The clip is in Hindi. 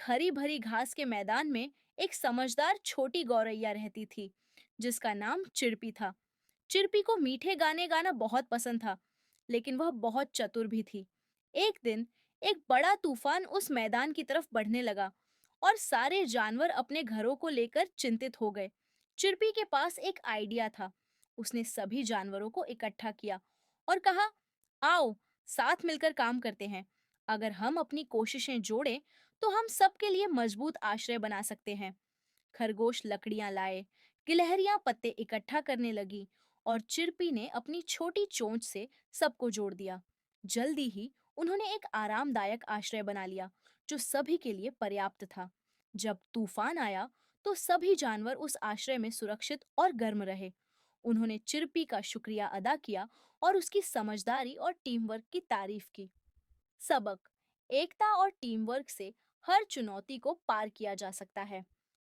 हरी भरी घास के मैदान में एक समझदार छोटी गौरैया रहती थी, जिसका नाम चिरपी था। चिरपी को मीठे गाने गाना बहुत पसंद था, लेकिन वह बहुत चतुर भी थी। एक दिन एक बड़ा तूफान उस मैदान की तरफ बढ़ने लगा और सारे जानवर अपने घरों को लेकर चिंतित हो गए। चिरपी के पास एक आइडिया था। उसने सभी जानवरों को इकट्ठा किया और कहा, आओ, साथ मिलकर काम करते हैं। अगर हम अपनी कोशिशें जोड़ें, तो हम सबके लिए मजबूत आश्रय बना सकते हैं। खरगोश लकड़ियां लाए, गिलहरियां पत्ते इकट्ठा करने लगी और चिरपी ने अपनी छोटी चोंच से सबको जोड़ दिया। जल्दी ही उन्होंने एक आरामदायक आश्रय बना लिया, जो सभी के लिए पर्याप्त था। जब तूफान आया, तो सभी जानवर उस आश्रय में सुरक्षित और गर्म रहे। उन्होंने चिरपी का शुक्रिया अदा किया और उसकी समझदारी और टीम वर्क की तारीफ की। सबक: एकता और टीम वर्क से हर चुनौती को पार किया जा सकता है।